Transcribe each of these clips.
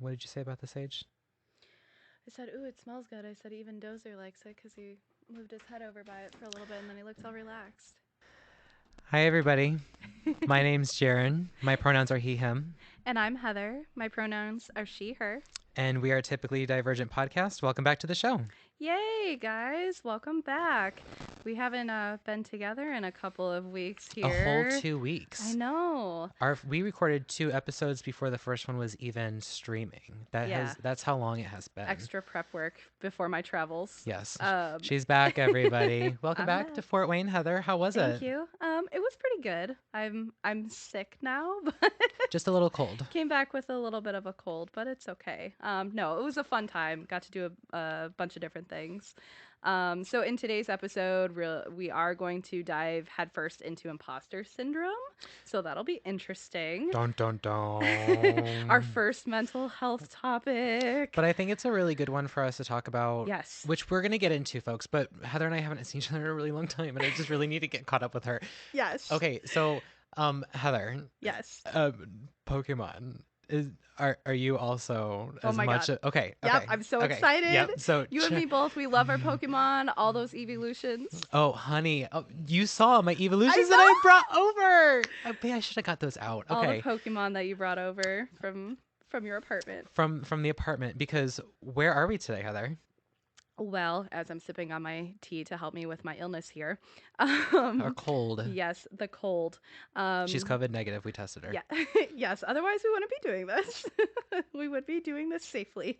What did you say about the sage? I said, ooh, it smells good. I said, even Dozer likes it because he moved his head over by it for a little bit and then he looked all relaxed. Hi, everybody. My name's Jaron. My pronouns are he, him. And I'm Heather. My pronouns are she, her. And we are Typically Divergent Podcast. Welcome back to the show. Yay, guys. Welcome back. We haven't been together in a couple of weeks here. A whole 2 weeks. I know. We recorded 2 episodes before the first one was even streaming. That's how long it has been. Extra prep work before my travels. Yes. She's back, everybody. Welcome I'm back back. to Fort Wayne, Heather. How was it? Thank you. It was pretty good. I'm sick now, but Just a little cold. came back with a little bit of a cold, but it's okay. No, it was a fun time. Got to do a bunch of different things. So in today's episode, we are going to dive headfirst into Imposter Syndrome. So that'll be interesting. Dun, dun, dun. Our first mental health topic. But I think it's a really good one for us to talk about. Yes. Which we're going to get into, folks. But Heather and I haven't seen each other in a really long time, and I just really need to get caught up with her. Yes. Okay, so Heather. Yes. Pokemon. Are you also Oh as my much? God. Okay. Yep, Okay. I'm so okay. excited. Yep. So You and me both. We love our Pokemon. All those evolutions. Oh, honey, you saw my evolutions I that I brought over. I should have got those out. All Okay. the Pokemon that you brought over from your apartment. From the apartment, because where are we today, Heather? Well, as I'm sipping on my tea to help me with my illness here. Or cold. Yes, the cold. She's COVID negative. We tested her. Yeah. Yes. Otherwise, we wouldn't be doing this. We would be doing this safely.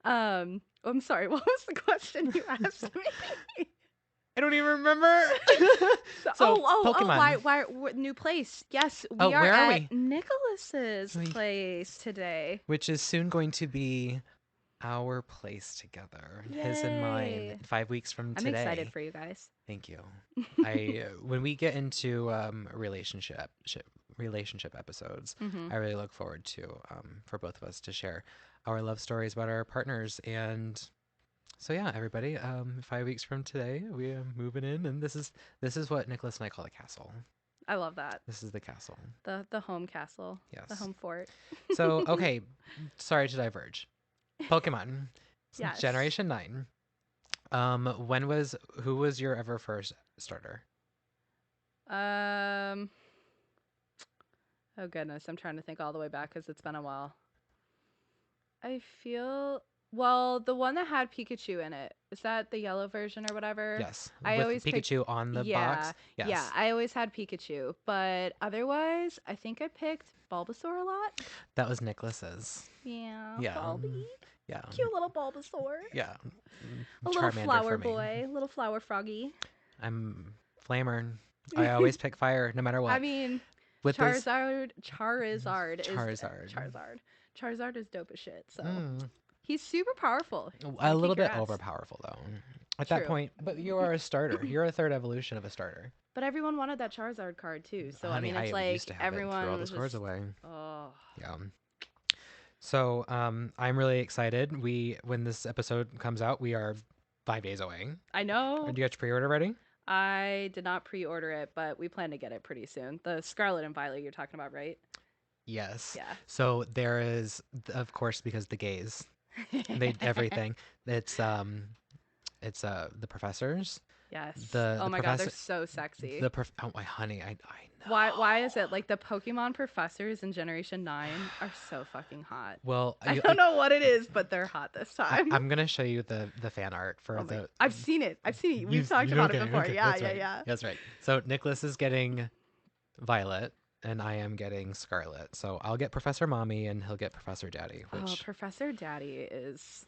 I'm sorry. What was the question you asked me? I don't even remember. Pokemon. Why new place? Yes, we are where are at Nicholas's place today. Which is soon going to be our place together. Yay. His and mine. 5 weeks from today. I'm excited for you guys. Thank you. When we get into relationship episodes, I really look forward to for both of us to share our love stories about our partners. And so yeah, everybody, 5 weeks from today, we are moving in, and this is what Nicholas and I call the castle. I love that. This is the castle. The home castle. Yes. The home fort. So okay, sorry to diverge. Pokemon. Yes. Generation 9. Who was your ever first starter? Oh goodness, I'm trying to think all the way back because it's been a while. I feel the one that had Pikachu in it. Is that the yellow version or whatever? Yes. I with always Pikachu on the box. Yes. Yeah, I always had Pikachu, but otherwise, I think I picked Bulbasaur a lot. That was Nicholas's. Yeah. Yeah. Bulby. Yeah. Cute little Bulbasaur. Yeah. A little flower boy, little flower froggy. I'm Flamer. I always pick fire, no matter what. I mean, with Charizard is dope as shit. So he's super powerful. A little bit overpowerful though. At that point, but you are a starter. You're a third evolution of a starter. But everyone wanted that Charizard card too. So Honey, I mean, it's I used to have everyone threw all was those cards just, away. Oh. Yeah. So I'm really excited. When this episode comes out, we are 5 days away. I know. Do you get your pre-order ready? I did not pre-order it, but we plan to get it pretty soon. The Scarlet and Violet you're talking about, right? Yes. Yeah. So there is, of course, because the gays, they everything. It's the professors. Yes. Oh my God, they're so sexy. Oh my honey, I know. Why is it like the Pokemon professors in Generation 9 are so fucking hot? Well, I don't know what it is, but they're hot this time. I'm gonna show you the fan art for I've seen it. We've talked about it before. Okay, yeah, right. yeah. That's right. So Nicholas is getting Violet, and I am getting Scarlet. So I'll get Professor Mommy, and he'll get Professor Daddy. Professor Daddy is.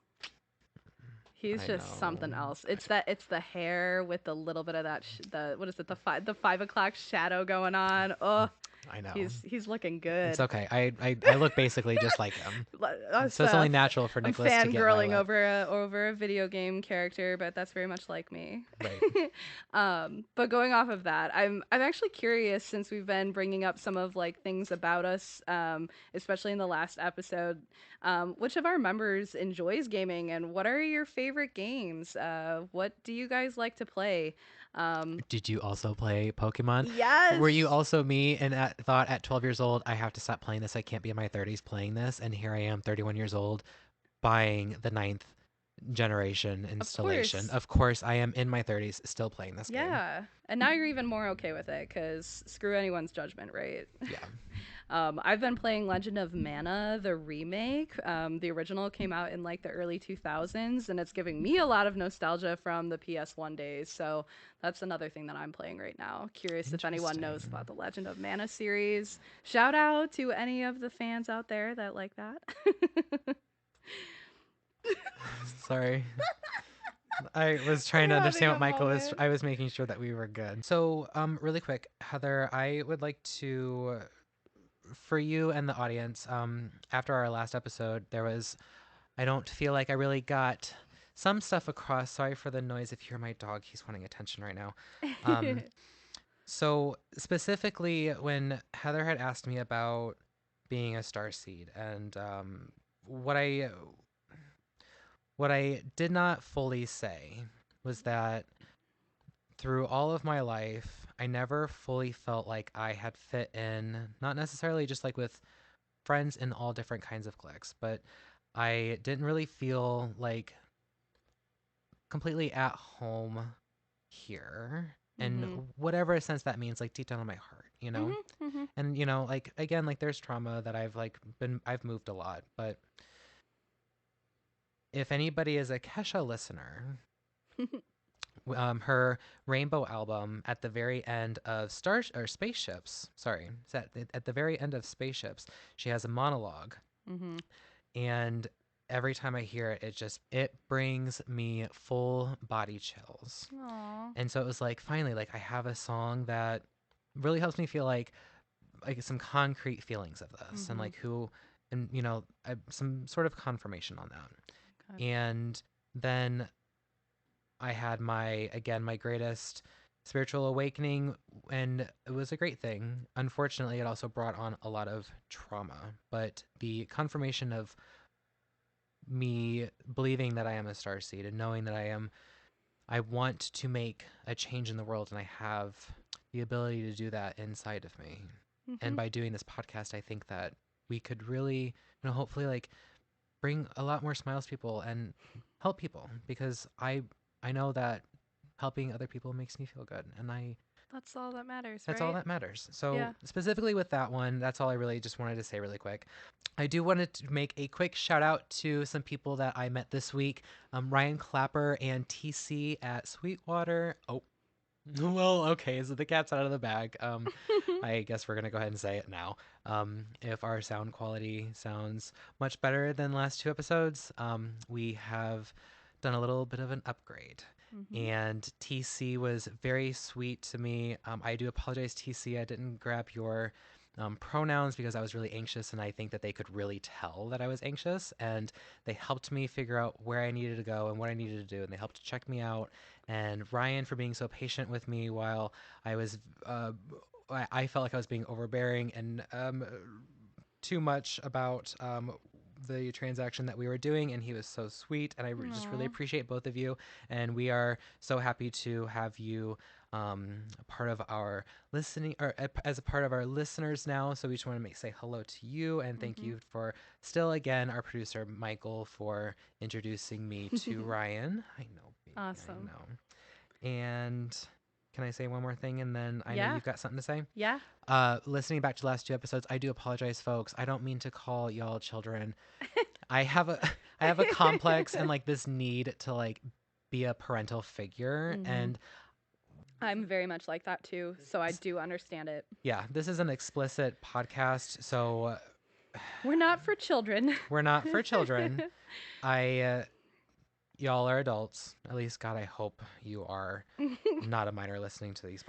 He's just something else. It's the hair with the little bit of that what is it, the 5 o'clock shadow going on. Oh, I know. He's looking good. It's okay. I look basically just like him. So it's only natural for Nicholas to get fangirling over a video game character, but that's very much like me. Right. But going off of that, I'm actually curious, since we've been bringing up some of like things about us, especially in the last episode, which of our members enjoys gaming, and what are your favorite games? What do you guys like to play? Did you also play Pokemon? Were you Yes. also me and thought at 12 years old, I have to stop playing this. I can't be in my 30s playing this. And here I am, 31 years old, buying the ninth generation Of installation. course. Of course, I am in my 30s still playing this game. Yeah. And now you're even more okay with it because screw anyone's judgment, right? Yeah. I've been playing Legend of Mana, the remake. The original came out in like the early 2000s, and it's giving me a lot of nostalgia from the PS1 days. So that's another thing that I'm playing right now. Curious if anyone knows Interesting. about the Legend of Mana series. Shout out to any of the fans out there that like that. Sorry. I was trying to We're understand having what a Michael was. moment. I was making sure that we were good. So, really quick, Heather, I would like to, for you and the audience, after our last episode, there was, I don't feel like I really got some stuff across. Sorry for the noise. If you hear my dog, he's wanting attention right now. Um, so specifically, when Heather had asked me about being a star seed and what I what I did not fully say was that through all of my life, I never fully felt like I had fit in, not necessarily just like with friends in all different kinds of cliques, but I didn't really feel like completely at home here. And Mhm. whatever sense that means, like deep down in my heart, you know? Mhm. Mhm. And, like, again, like there's trauma that I've moved a lot. But if anybody is a Kesha listener, her Rainbow album at the very end of Spaceships, sorry, at the very end of Spaceships, she has a monologue, Mhm. and every time I hear it, it brings me full body chills. Aw. And so it was like finally, like I have a song that really helps me feel like some concrete feelings of this, and Mhm. like who, and some sort of confirmation on that. Okay. And then I had my greatest spiritual awakening, and it was a great thing. Unfortunately, it also brought on a lot of trauma, but the confirmation of me believing that I am a starseed and knowing that I want to make a change in the world, and I have the ability to do that inside of me. And Mhm. by doing this podcast, I think that we could really, hopefully like bring a lot more smiles to people and help people, because I know that helping other people makes me feel good, and That's all that matters, that's all right? that matters. So Yeah. specifically with that one, that's all I really just wanted to say really quick. I do want to make a quick shout out to some people that I met this week. Ryan Clapper and TC at Sweetwater. Oh, well, okay, so the cat's out of the bag. I guess we're gonna go ahead and say it now. If our sound quality sounds much better than last two episodes, we have done a little bit of an upgrade. Mhm. And TC was very sweet to me. I do apologize, TC. I didn't grab your pronouns because I was really anxious, and I think that they could really tell that I was anxious. And they helped me figure out where I needed to go and what I needed to do, and they helped check me out. And Ryan for being so patient with me while I was, I felt like I was being overbearing and too much about the transaction that we were doing, and he was so sweet, and just really Aw. appreciate both of you, and we are so happy to have you a part of our listening, or as a part of our listeners now. So we just want to say hello to you, and thank Mhm. you for still again our producer Michael for introducing me to Ryan. I know, baby, I Awesome. know. And can I say one more thing, and then I know Yeah. you've got something to say? Yeah. Listening back to the last two episodes, I do apologize, folks. I don't mean to call y'all children. I have a I have a complex and like this need to like be a parental figure, Mhm. and I'm very much like that too, so I do understand it. yeah, this is an explicit podcast, so We're not for children. we're not for children. I Y'all are adults. At least, God, I hope you are not a minor listening to these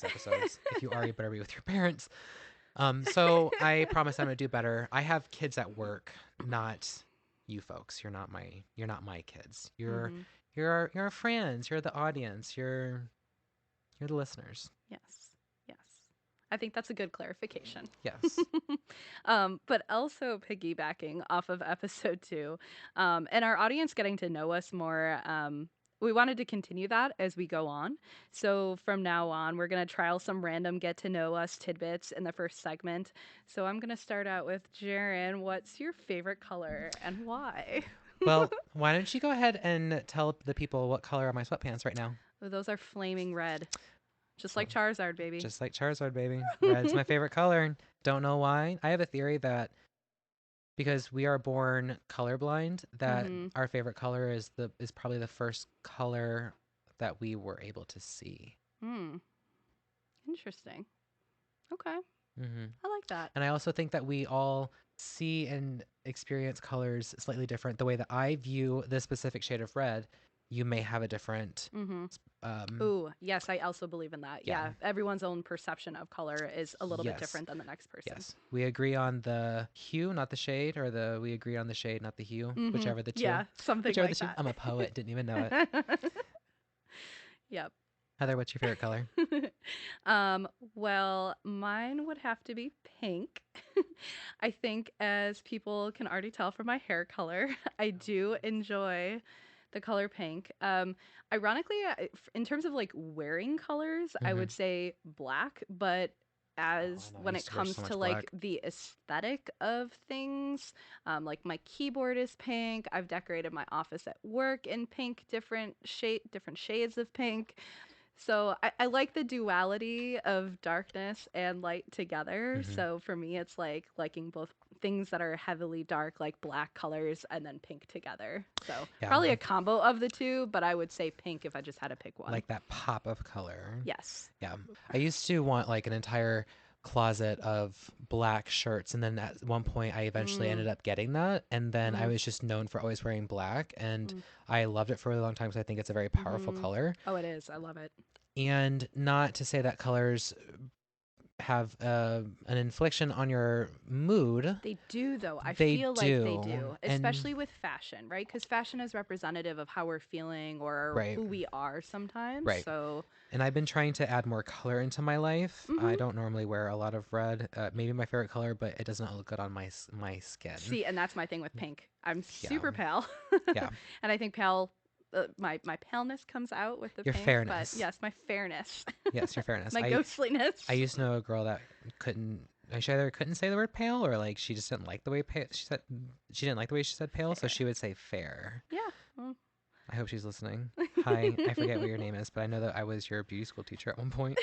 episodes. If you are, you better be with your parents. So I promise I'm gonna do better. I have kids at work, not you folks. You're not my kids. Mhm. You're our friends. You're the audience. You're the listeners. Yes. Yes. I think that's a good clarification. Yes. But also piggybacking off of episode 2, and our audience getting to know us more. we wanted to continue that as we go on. So from now on, we're going to trial some random get to know us tidbits in the first segment. So I'm going to start out with Jaron. What's your favorite color and why? Well, why don't you go ahead and tell the people what color are my sweatpants right now? Oh, those are flaming red. Just Oh, like Charizard, baby. just like Charizard, baby. Red's my favorite color. Don't know why. I have a theory that because we are born colorblind, that Mm-hmm. our favorite color is probably the first color that we were able to see. Hmm. Interesting. Okay. Hmm. I like that. And I also think that we all see and experience colors slightly different. The way that I view this specific shade of red, you may have a different. Mm-hmm. Um, Ooh, yes, I also believe in that. yeah. Yeah, everyone's own perception of color is a little bit Yes. different than the next person. Yes. We agree on the hue, not the shade, or we agree on the shade, not the hue, Mm-hmm. whichever the two. Yeah, something Whichever the like two. that. I'm a poet, didn't even know it. Yep. Heather, what's your favorite color? Well, mine would have to be pink. I think, as people can already tell from my hair color, I do enjoy the color pink. Ironically, in terms of like wearing colors, I Mm-hmm. would say black, but Oh, as I know. I when it used to wear comes so to much like black. the aesthetic of things, like my keyboard is pink. I've decorated my office at work in pink, different shades of pink. So I like the duality of darkness and light together. Mm-hmm. So for me, it's like liking both things that are heavily dark, like black colors, and then pink together. So Yeah, probably a combo of the two, but I would say pink if I just had to pick one. like that pop of color. Yes. Yeah. I used to want like an entire closet of black shirts, and then at one point I eventually Mm, ended up getting that, and then I mm, was just known for always wearing black, and mm, I loved it for a really long time because I think it's a very powerful mm-hmm. color. Oh, it is. I love it. And not to say that colors have an infliction on your mood. They do, though. I They feel like they do. do, And especially with fashion, right? Because fashion is representative of how we're feeling or right, who we are sometimes. right. So, And I've been trying to add more color into my life. I mm-hmm. don't normally wear a lot of red. Maybe my favorite color, but it does not look good on my skin. See, and that's my thing with pink. I'm Yeah, super pale, yeah. and I think pale, my paleness comes out with the Your pink. But fairness. yes, my fairness, Yes, your fairness. my I ghostliness. used to know a girl that couldn't. She either couldn't say the word pale, or like she just didn't like the way she said. She didn't like the way she said pale, so Fair. she would say fair. Yeah. Well. I hope she's listening. Hi, I forget what your name is, but I know that I was your beauty school teacher at one point,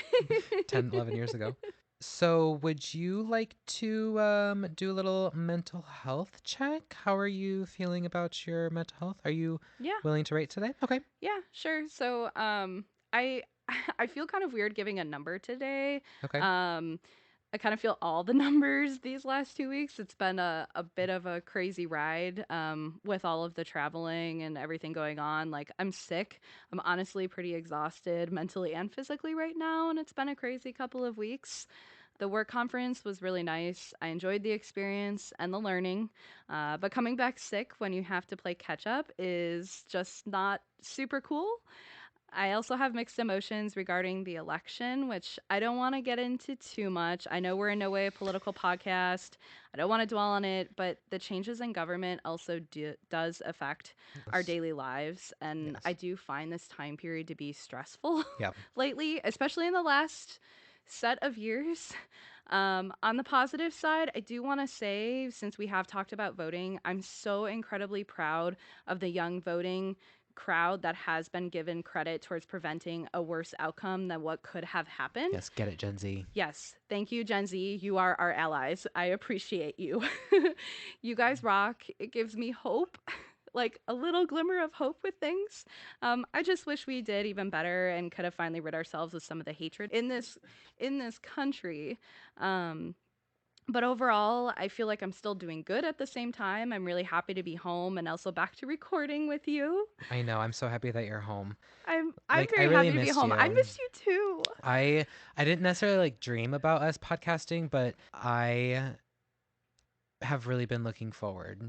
10, 11 years ago. So, would you like to do a little mental health check? How are you feeling about your mental health? Are you Yeah. willing to rate today? Okay. Yeah. Sure. So, I I feel kind of weird giving a number today. Okay. Um, I kind of feel all the numbers these last 2 weeks. It's been a bit of a crazy ride with all of the traveling and everything going on. Like, I'm sick. I'm honestly pretty exhausted mentally and physically right now. And it's been a crazy couple of weeks. The work conference was really nice. I enjoyed the experience and the learning. But coming back sick when you have to play catch up is just not super cool. I also have mixed emotions regarding the election, which I don't want to get into too much. I know we're in no way a political podcast. I don't want to dwell on it, but the changes in government also does affect our Yes. daily lives. And I Yes. do find this time period to be stressful Yeah. lately, especially in the last set of years. On the positive side, I do want to say, since we have talked about voting, I'm so incredibly proud of the young voting crowd that has been given credit towards preventing a worse outcome than what could have happened. Yes. Get it, Gen Z. Yes, thank you, Gen Z. You are our allies. I appreciate you. You guys rock. It gives me hope. Like a little glimmer of hope with things. I just wish we did even better and could have finally rid ourselves of some of the hatred in this country. Um, but overall, I feel like I'm still doing good at the same time. I'm really happy to be home and also back to recording with you. I know. I'm so happy that you're home. I'm Like, I very really happy to be missed home. I you. miss you too. I I didn't necessarily like dream about us podcasting, but I have really been looking forward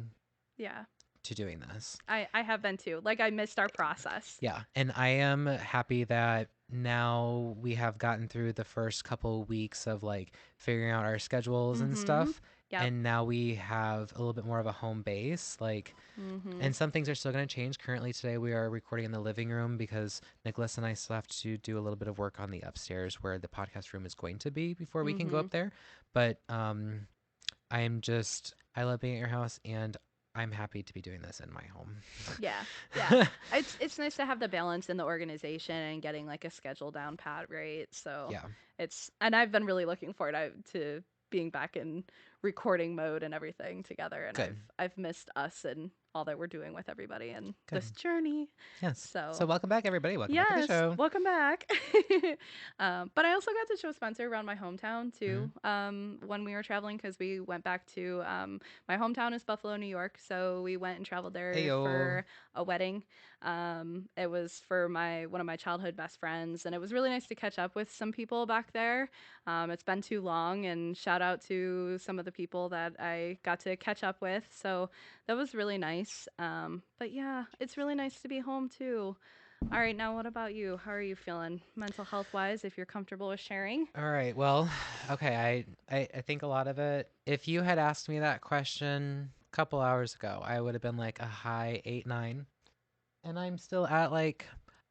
Yeah. to doing this. I have been too. Like I missed our process. Yeah, and I am happy that now we have gotten through the first couple weeks of like figuring out our schedules and Mm-hmm. stuff, Yep. and now we have a little bit more of a home base. Like, Mhm. and some things are still going to change. Currently, today we are recording in the living room because Nicholas and I still have to do a little bit of work on the upstairs where the podcast room is going to be before we can go Mhm. up there. But I love being at your house, and I'm happy to be doing this in my Yeah. Yeah. home. It's nice to have the balance in the organization and getting like a schedule down pat, right? So Yeah, it's and I've been really looking forward to being back in recording mode and everything together, and good, I've missed us and all that we're doing with everybody and good. this journey. Yes. So So welcome back, everybody. Welcome back to the yes, show. welcome back. But I also got to show Spencer around my hometown Hmm. too when we were traveling because we went back to my hometown is Buffalo, New York. So we went and traveled there Ayo. for a wedding. It was for one of my childhood best friends, and it was really nice to catch up with some people back there. It's been too long, and shout out to some of the people that I got to catch up with. So that was really nice. But yeah, it's really nice to be home too. All right, now what about you? How are you feeling mental health wise if you're comfortable with sharing? All right. Well, okay. I think a lot of it, if you had asked me that question a couple hours ago, I would have been like a high 8, 9. And I'm still at like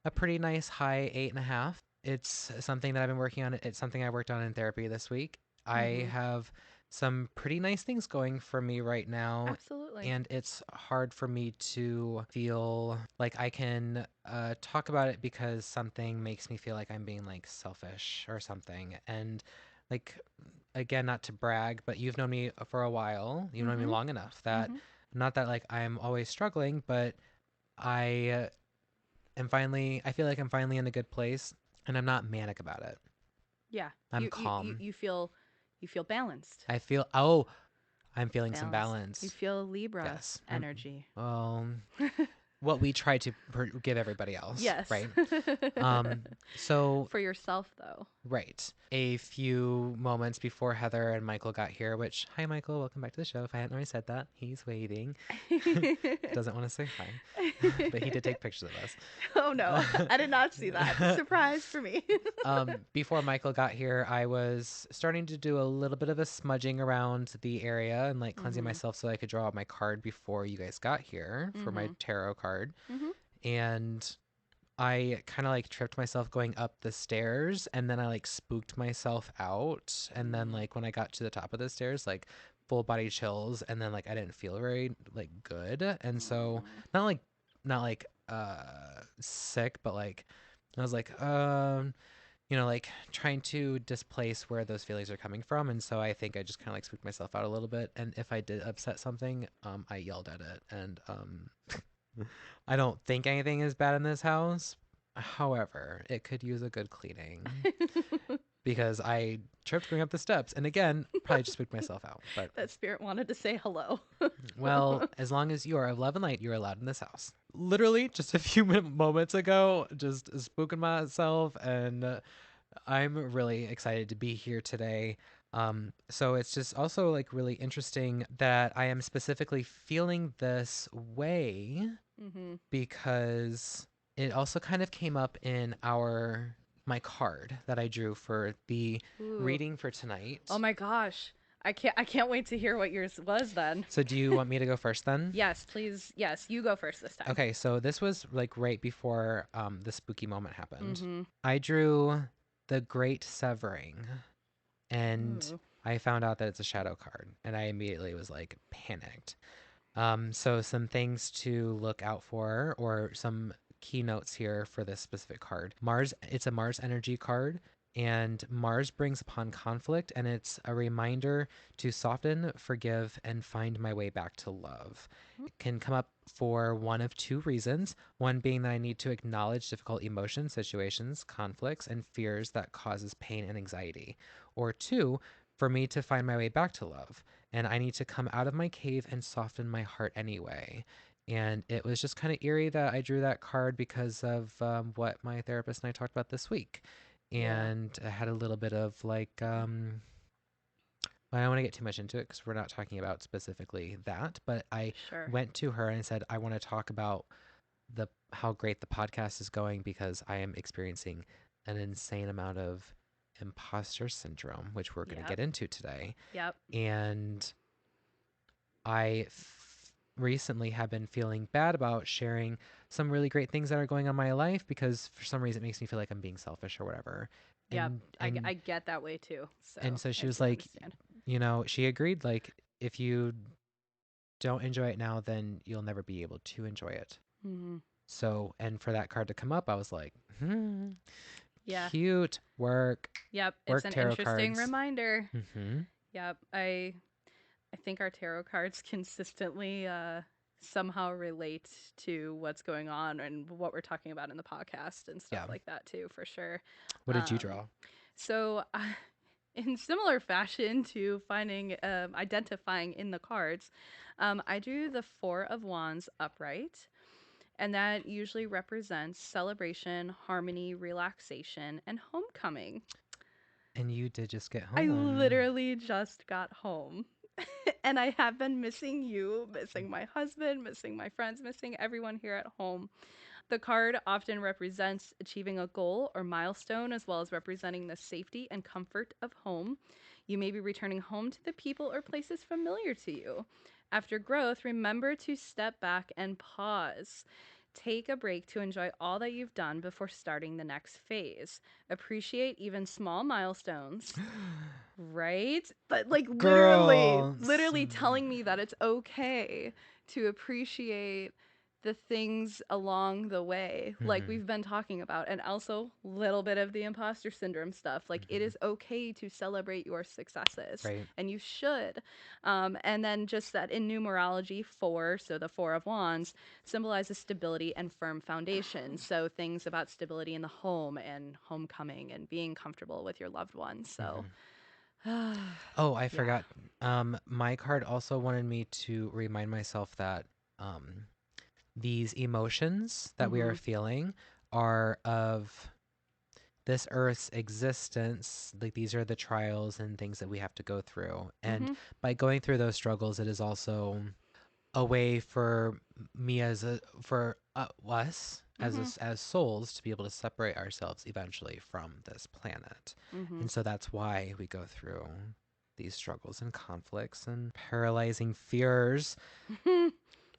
a pretty nice high 8.5. It's something that I've been working on. It's something I worked on in therapy this week. I Mhm. have some pretty nice things going for me right now. Absolutely. And it's hard for me to feel like I can talk about it because something makes me feel like I'm being like selfish or something. And like, again, not to brag, but you've known me for a while. You've known me Mhm. long enough that Mhm. not that like I'm always struggling, but I I feel like I'm finally in a good place and I'm not manic about it. Yeah. I'm calm. You feel balanced. Oh, I'm feeling some Balanced. You balance. feel Libra Yes. energy. Well, what we try to give everybody else, Yes. right? Um, so For yourself though. right. A few moments before Heather and Michael got here, which, hi, Michael, welcome back to the show. If I hadn't already said that, he's waiting. Doesn't want to say hi, but he did take pictures of Oh no, us. I did not see that. Surprise for me. Before Michael got here, I was starting to do a little bit of a smudging around the area and like cleansing Mhm. myself so I could draw out my card before you guys got here for my Mhm. tarot card. Mhm. And I kind of like tripped myself going up the stairs and then I like spooked myself out. And then Mm. like when I got to the top of the stairs, like full body chills and then like I didn't feel very like good. And so Mm. not like not like sick, but like I was like, like trying to displace where those feelings are coming from. And so I think I just kind of like spooked myself out a little bit. And if I did upset something, I yelled at it. And I don't think anything is bad in this house. However, it could use a good cleaning because I tripped going up the steps. And again, probably just spooked myself out. But That spirit wanted to say hello. well, as long as you are of love and light, you're allowed in this house. Literally, just a few moments ago, just spooking myself, and I'm really excited to be here today. So it's just also like really interesting that I am specifically feeling this way Mhm. because it also kind of came up in my card that I drew for the Ooh. reading for Oh tonight. my gosh. I can't wait to hear what yours was then. So do you want me to go first then? Yes, please. Yes, you go first this time. Okay, so this was like right before the spooky moment happened. Mhm. I drew the Great Severing, and Ooh. I found out that it's a shadow card, and I immediately was like panicked. So some things to look out for, or some keynotes here for this specific card. It's a Mars energy card, and Mars brings upon conflict, and it's a reminder to soften, forgive, and find my way back to love. It can come up for one of two reasons. One being that I need to acknowledge difficult emotions, situations, conflicts, and fears that causes pain and anxiety. Or two, for me to find my way back to love and I need to come out of my cave and soften my heart anyway. And it was just kind of eerie that I drew that card because of what my therapist and I talked about this week. Yeah. And I had a little bit of like, I don't want to get too much into it because we're not talking about specifically that, but I Sure. went to her and said, I want to talk about how great the podcast is going because I am experiencing an insane amount of imposter syndrome, which we're going to Yep. get into today. Yep. And recently have been feeling bad about sharing some really great things that are going on in my life because for some reason it makes me feel like I'm being selfish or whatever. Yep. And I, and I get that way too. and So so she I was do like, understand. she agreed, like, if you don't enjoy it now, then you'll never be able to enjoy it. Hmm. So, and for that card to come up, I was like, Yeah. cute Yep. It's work an tarot interesting cards. reminder. Hmm. Yep. I think our tarot cards consistently somehow relate to what's going on and what we're talking about in the podcast and stuff Yeah. like that too, for sure. What did you Um, draw? so, in similar fashion to finding identifying in the cards, I drew the Four of Wands upright, and that usually represents celebration, harmony, relaxation, and homecoming. And you did just get I home. literally just got home. And I have been missing you, missing my husband, missing my friends, missing everyone here at home. The card often represents achieving a goal or milestone, as well as representing the safety and comfort of home. You may be returning home to the people or places familiar to you. After growth, remember to step back and pause. Take a break to enjoy all that you've done before starting the next phase. Appreciate even small milestones. Right? But like Girls. literally telling me that it's okay to appreciate the things along the way, like Hmm. we've been talking about, and also a little bit of the imposter syndrome stuff. Like it Hmm. is okay to celebrate your successes, Right. and you should. And then just that in numerology, four, so the Four of Wands symbolizes stability and firm foundation. So things about stability in the home and homecoming and being comfortable with your loved ones. So Hmm. Oh, I yeah. forgot. My card also wanted me to remind myself that um, these emotions that we are Mm-hmm. feeling are of this earth's existence. Like these are the trials and things that we have to go through. And Mm-hmm. by going through those struggles, it is also a way for me for us as Mm-hmm. as souls to be able to separate ourselves eventually from this planet. Mm-hmm. And so that's why we go through these struggles and conflicts and paralyzing fears.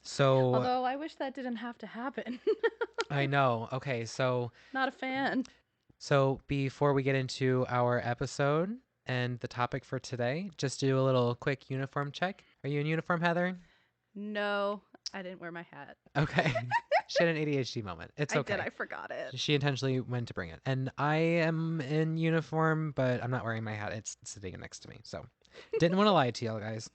So Although I wish that didn't have to happen. I know. Okay, Not a fan. so before we get into our episode and the topic for today, just do a little quick uniform check. Are you in uniform, Heather? No, I didn't wear my hat. Okay. She had an ADHD moment. It's I did. okay. I forgot it. She intentionally went to bring it. And I am in uniform, but I'm not wearing my hat. It's sitting next to me. So didn't want to lie to y'all guys.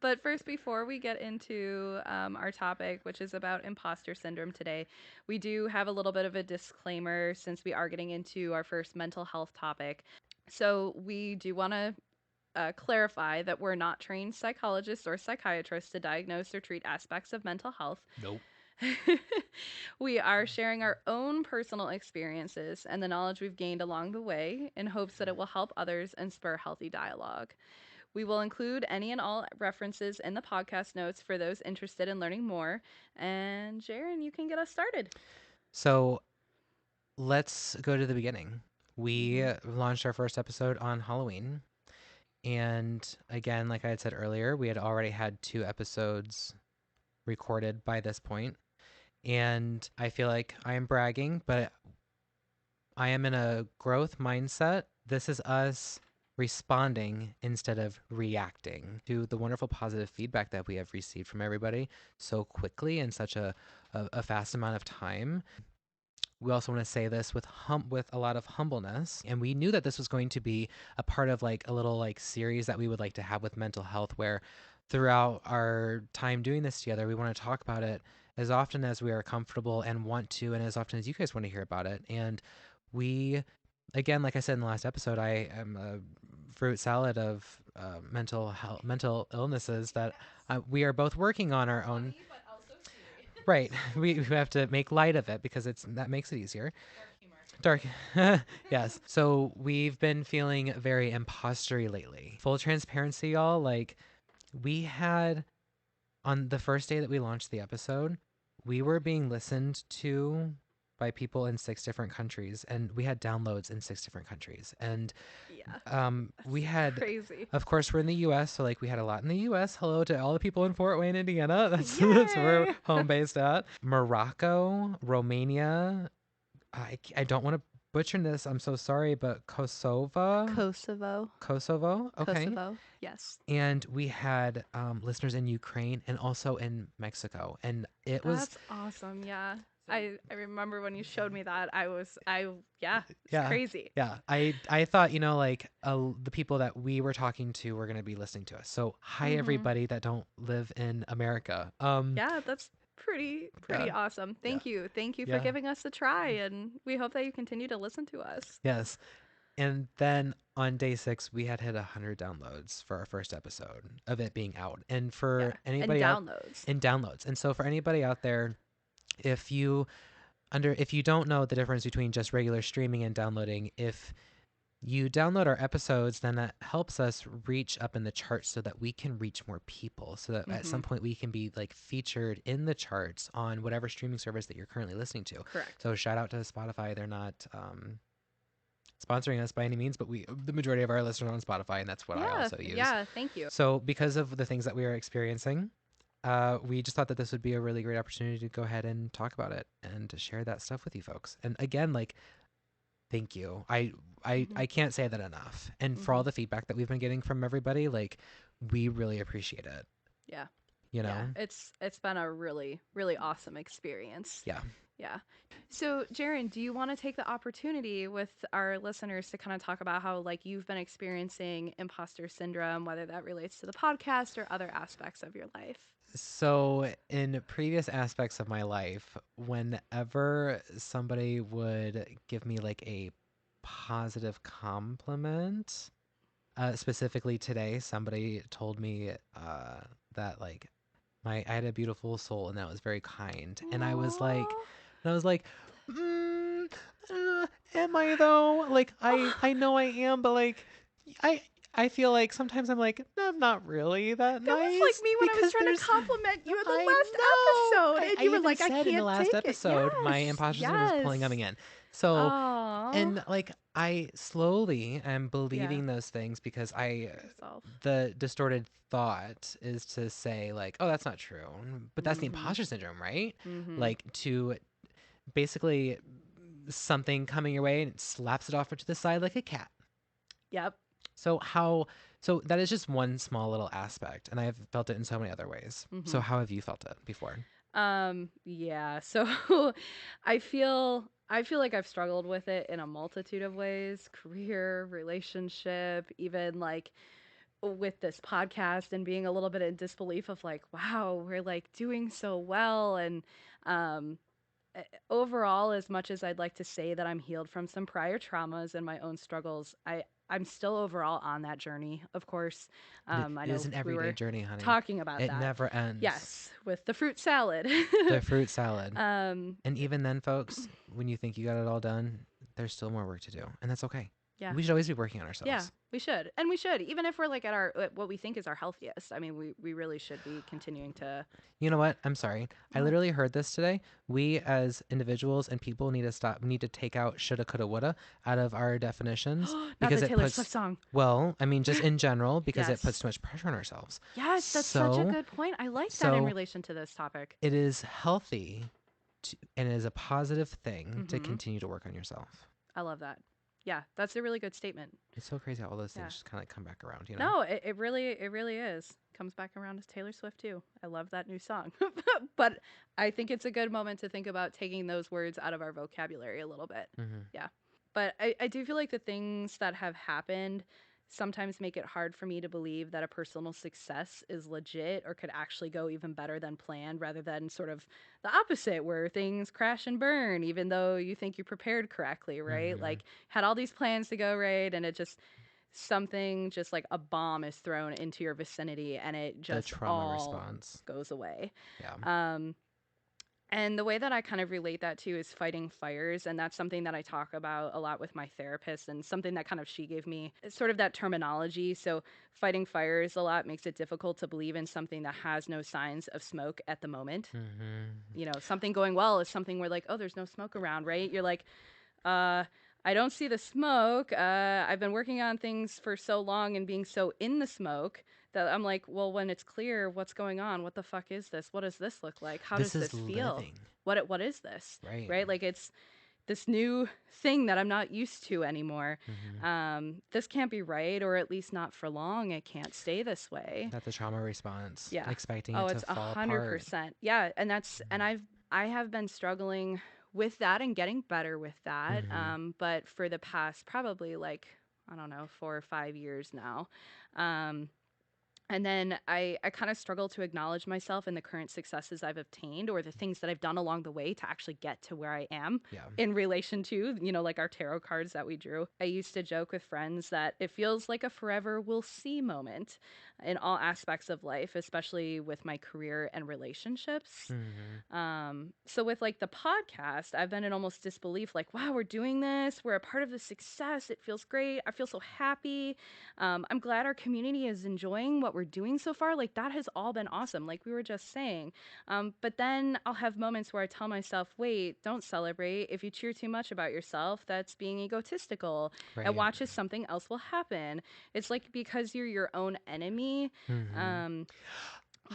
But first, before we get into our topic, which is about imposter syndrome today, we do have a little bit of a disclaimer since we are getting into our first mental health topic. So, we do want to clarify that we're not trained psychologists or psychiatrists to diagnose or treat aspects of mental health. Nope. We are sharing our own personal experiences and the knowledge we've gained along the way in hopes that it will help others and spur healthy dialogue. We will include any and all references in the podcast notes for those interested in learning more. And Jaron, you can get us started. So let's go to the beginning. We Mm-hmm. launched our first episode on Halloween. And again, like I had said earlier, we had already had 2 episodes recorded by this point. And I feel like I am bragging, but I am in a growth mindset. This is us responding instead of reacting to the wonderful positive feedback that we have received from everybody so quickly in such a fast amount of time. We also want to say this with a lot of humbleness, and we knew that this was going to be a part of like a little like series that we would like to have with mental health, where throughout our time doing this together, we want to talk about it as often as we are comfortable and want to, and as often as you guys want to hear about it. And we, again, like I said in the last episode, I am a fruit salad of mental health, mental illnesses that we are both working on our own. Funny, but also serious. Right. We have to make light of it because that makes it easier. Dark humor. Dark. Yes. So we've been feeling very impostery lately. Full transparency, y'all. Like we had on the first day that we launched the episode, we were being listened to by people in 6 different countries, and we had downloads in 6 different countries. And Yeah. We That's had, crazy. of course, we're in the U.S., so like we had a lot in the U.S. Hello to all the people in Fort Wayne, Indiana. That's where we're Yay! home based at. Morocco, Romania. I don't want to butcher this. I'm so sorry, but Kosovo. Kosovo. Okay. Kosovo. Yes. And we had listeners in Ukraine and also in Mexico, and it was That's awesome. Yeah. I remember when you showed me that. I yeah, it's yeah. crazy. Yeah, I thought, like the people that we were talking to were going to be listening to us. So hi Mhm. everybody that don't live in America. Yeah, that's pretty Yeah, awesome. yeah, Thank you. Thank you for yeah, giving us a try, and we hope that you continue to listen to us. yes. And then on day 6, we had hit 100 downloads for our first episode of it being out. And Yeah. for And anybody out downloads. in downloads, and so for anybody out there, if you if you don't know the difference between just regular streaming and downloading, if you download our episodes, then that helps us reach up in the charts so that we can reach more people, so that at some Mhm. point we can be like featured in the charts on whatever streaming service that you're currently listening to. Correct. So shout out to Spotify. They're not sponsoring us by any means, but the majority of our listeners are on Spotify, and that's what I Yeah. also use. Yeah, thank you. So because of the things that we are experiencing, we just thought that this would be a really great opportunity to go ahead and talk about it and to share that stuff with you folks. And again, like, thank you. I Mhm. can't say that enough. And for all Mhm. the feedback that we've been getting from everybody, like, we really appreciate it. Yeah. You Yeah, know? it's been a really awesome experience. Yeah. Yeah. So, Jaron, do you want to take the opportunity with our listeners to kind of talk about how like you've been experiencing imposter syndrome, whether that relates to the podcast or other aspects of your life? So, in previous aspects of my life, whenever somebody would give me like a positive compliment, specifically today, somebody told me that like I had a beautiful soul and that was very kind, and Aww. I was like, mm, am I though? Like I know I am, but like I I feel like sometimes I'm like, no, I'm not really that That was like nice me when I was because trying to there's compliment you in the I last know. episode, and I you were even like, "I said in the can't last take it." episode my Yes, imposter syndrome was pulling on yes. me in. So Aww. and like I slowly am Yeah. believing those things because Yourself. the distorted thought is to say like, oh, that's not true. But that's the Mhm. imposter syndrome, right? Mhm. Like to basically something coming your way and it slaps it off to the side like a cat. Yep. So that is just one small little aspect, and I've felt it in so many other ways. So Mhm. how have you felt it before? Yeah. So I feel like I've struggled with it in a multitude of ways, career, relationship, even like with this podcast and being a little bit in disbelief of like, wow, we're like doing so well and um overall, as much as I'd like to say that I'm healed from some prior traumas and my own struggles, I'm still overall on that journey. Of course, It I is know an we everyday were journey, honey. talking about It that. never ends. Yes, with the fruit salad. The fruit salad. um, And even then, folks, when you think you got it all done, there's still more work to do. And that's okay. yeah, We should always be working on yeah, ourselves. we should, and we should, even if we're like at our what we think is our healthiest. I mean, we really should be continuing to. You know what? I'm sorry. I What? literally heard this today. We as individuals and people need to stop, need to take out shoulda, coulda, woulda out of our definitions Not because the it Taylor Swift puts, song. well, I mean, just in general, because it puts Yes. too much pressure on ourselves. Yes, that's such a So, good point. I like that in so relation to this topic. it is healthy and it is a positive thing to Mm-hmm. continue to work on yourself. I love that. Yeah, that's a really good statement. It's so crazy how all those Yeah. things just kind of come back around, you know? No, it really is. Comes back around to Taylor Swift too. I love that new song. But I think it's a good moment to think about taking those words out of our vocabulary a little bit. Hmm. Yeah. But I do feel like the things that have happened sometimes make it hard for me to believe that a personal success is legit or could actually go even better than planned rather than sort of the opposite where things crash and burn even though you think you prepared correctly, right? Hmm. Like had all these plans to go right and it just something just like a bomb is thrown into your vicinity and it The just trauma all response. goes away. Yeah. Um, and the way that I kind of relate that to is fighting fires. And that's something that I talk about a lot with my therapist and something that kind of she gave me sort of that terminology. So, fighting fires a lot makes it difficult to believe in something that has no signs of smoke at the moment. Hmm. You know, something going well is something where, like, oh, there's no smoke around, right? You're like, uh, I don't see the smoke. I've been working on things for so long and being so in the smoke that I'm like, well, when it's clear, what's going on? What the fuck is this? What does this look like? How This does is this feel? living. What is this? Right. Right? Like it's this new thing that I'm not used to anymore. Mm-hmm. This can't be right, or at least not for long. It can't stay this way. That's a trauma response, Yeah. expecting Oh, it to it's fall apart. 100%. Yeah, and I have been struggling with that and getting better with that. Mm-hmm. But for the past probably like I don't know 4 or 5 years now, um, and then I kind of struggle to acknowledge myself and the current successes I've obtained or the things that I've done along the way to actually get to where I am Yeah. in relation to, like our tarot cards that we drew. I used to joke with friends that it feels like a forever we'll see moment in all aspects of life, especially with my career and relationships. Mm-hmm. So with like the podcast, I've been in almost disbelief, like, wow, we're doing this. We're a part of the success. It feels great. I feel so happy. I'm glad our community is enjoying what we're doing so far. Like that has all been awesome. Like we were just saying. But then I'll have moments where I tell myself, wait, don't celebrate. If you cheer too much about yourself, that's being egotistical. And Right. watch as something else will happen. It's like because you're your own enemy. Mm-hmm. Um,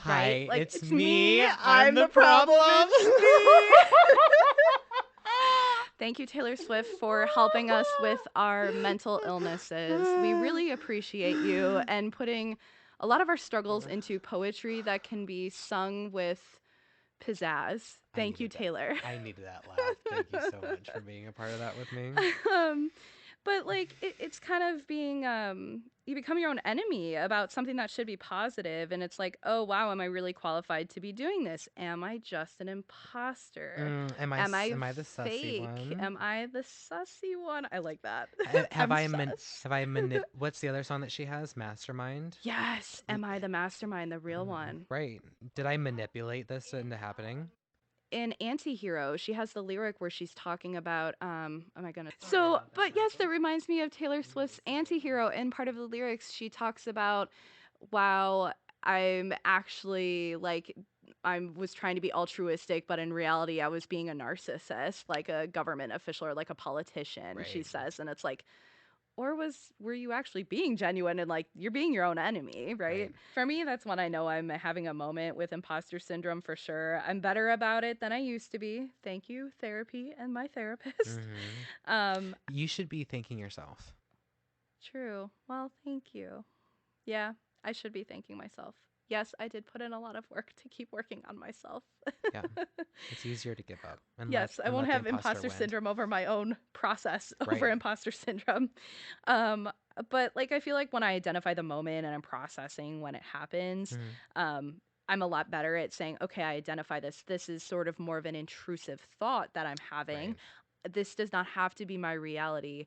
right? Hi, Like it's it's me. me. I'm I'm the the problem. problem. It's me. Thank you, Taylor Swift, for helping us with our mental illnesses. We really appreciate you and putting a lot of our struggles into poetry that can be sung with pizzazz. I Thank you, needed that. Taylor. I needed that laugh. Thank you so much for being a part of that with me. um, but like it's kind of being you become your own enemy about something that should be positive, and it's like, oh wow, am I really qualified to be doing this? Am I just an imposter? Am I Am I the sussy fake? one? Am I the sussy one? I like that. Have I'm I sus. have I what's the other song that she has? Mastermind? Yes, am I the mastermind, the real one? Right. Did I manipulate this into happening? In Antihero, she has the lyric where she's talking about oh my goodness. So, but yes, that reminds me of Taylor Swift's Antihero. In part of the lyrics, she talks about, wow, I'm actually like I was trying to be altruistic, but in reality, I was being a narcissist, like a government official or like a politician, she Right. says. And it's like, or were you actually being genuine and like you're being your own enemy, right? Right. For me, that's when I know I'm having a moment with imposter syndrome for sure. I'm better about it than I used to be. Thank you, therapy and my therapist. Mm-hmm. um You should be thanking yourself. True. Well, thank you. Yeah, I should be thanking myself. Yes, I did put in a lot of work to keep working on myself. Yeah. It's easier to give up Yes, I and won't let the have imposter imposter win. syndrome over my own process over Right. imposter syndrome. Um, but like I feel like when I identify the moment and I'm processing when it happens, Mm-hmm. I'm a lot better at saying, okay, I identify this. This is sort of more of an intrusive thought that I'm having. Right. This does not have to be my reality.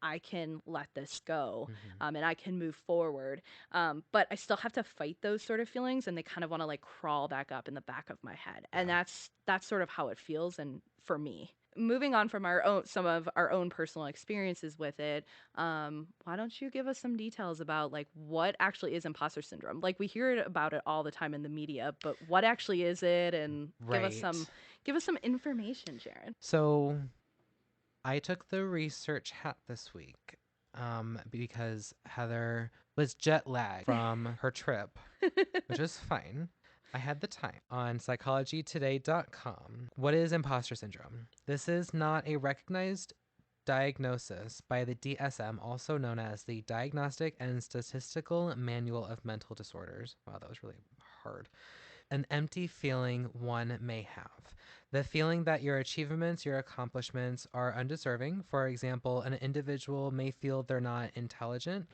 I can let this go, Mm-hmm. and I can move forward. But I still have to fight those sort of feelings, and they kind of want to like crawl back up in the back of my head, and Yeah. that's sort of how it feels. And for me, moving on from our own some of our own personal experiences with it, why don't you give us some details about like what actually is imposter syndrome? Like we hear about it all the time in the media, but what actually is it? And Right. give us some information, Jaron. So I took the research hat this week because Heather was jet lagged from her trip, which was fine. I had the time on psychologytoday.com. What is imposter syndrome? This is not a recognized diagnosis by the DSM, also known as the Diagnostic and Statistical Manual of Mental Disorders. Wow, that was really hard. An empty feeling one may have. The feeling that your achievements, your accomplishments are undeserving. For example, an individual may feel they're not intelligent,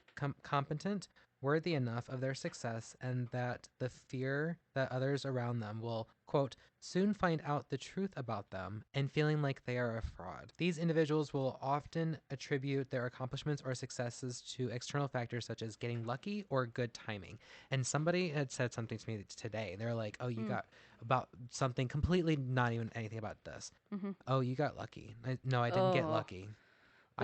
competent, worthy enough of their success, and that the fear that others around them will, quote, soon find out the truth about them and feeling like they are a fraud. These individuals will often attribute their accomplishments or successes to external factors such as getting lucky or good timing. And somebody had said something to me today. They're like, oh, you got about something completely not even anything about this. Mm-hmm. Oh, you got lucky. No, I didn't get Oh, lucky.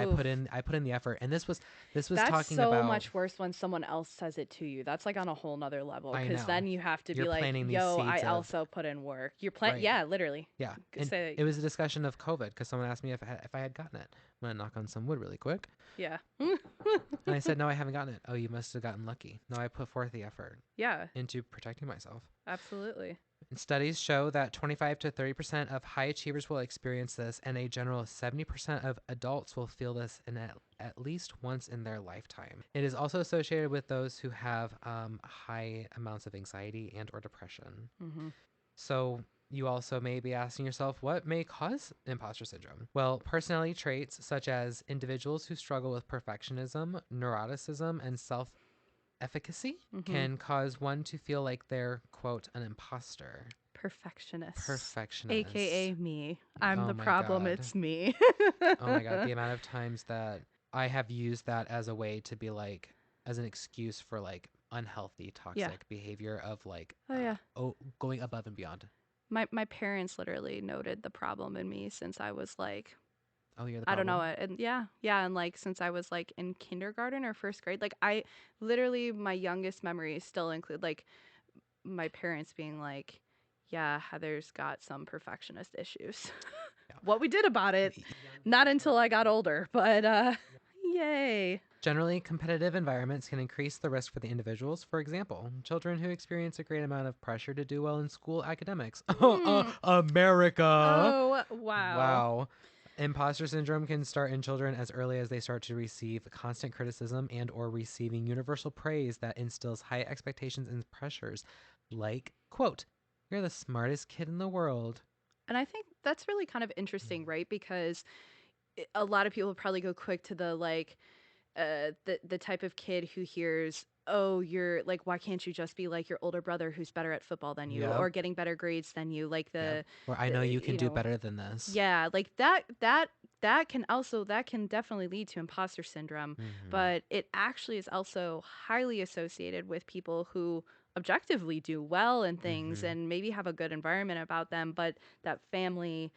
Oof. I put in the effort. And this was That's talking so about, much worse when someone else says it to you. That's like on a whole nother level I because know, then you have to you're be like, planting these yo, I seeds of, also put in work. right. Yeah, literally. Yeah. And Say, it was a discussion of COVID because someone asked me if I had gotten it. I'm going to knock on some wood really quick. yeah. And I said, no, I haven't gotten it. Oh, you must have gotten lucky. No, I put forth the effort Yeah, into protecting myself. absolutely. And studies show that 25 to 30% of high achievers will experience this, and a general 70% of adults will feel this at least once in their lifetime. It is also associated with those who have high amounts of anxiety and or depression. Mm-hmm. So you also may be asking yourself, what may cause imposter syndrome? Well, personality traits such as individuals who struggle with perfectionism, neuroticism, and self efficacy Mm-hmm. can cause one to feel like they're, quote, an imposter. Perfectionists, Perfectionist. aka me. I'm Oh the my problem. God. It's me. Oh my God. The amount of times that I have used that as a way to be like, as an excuse for like unhealthy, Yeah. toxic behavior of like, Oh yeah. going above and beyond. My parents literally noted the problem in me since I was like, Oh, you're the I don't know, problem? and yeah, and like since I was like in kindergarten or first grade, like I literally my youngest memories still include like my parents being like, yeah, Heather's got some perfectionist issues. Yeah. What we did about it, not until I got older, but yay. Generally, competitive environments can increase the risk for the individuals. For example, children who experience a great amount of pressure to do well in school academics. Hmm. America! Oh, wow. Wow. Imposter syndrome can start in children as early as they start to receive constant criticism and or receiving universal praise that instills high expectations and pressures like, quote, you're the smartest kid in the world. And I think that's really kind of interesting, right? Because a lot of people probably go quick to the like the type of kid who hears, oh, you're like, why can't you just be like your older brother who's better at football than you Yep. or getting better grades than you, like Yep. Or I know you can you do know, better than this. yeah, like that can definitely lead to imposter syndrome, Mm-hmm. but it actually is also highly associated with people who objectively do well in things Mm-hmm. and maybe have a good environment about them, but that family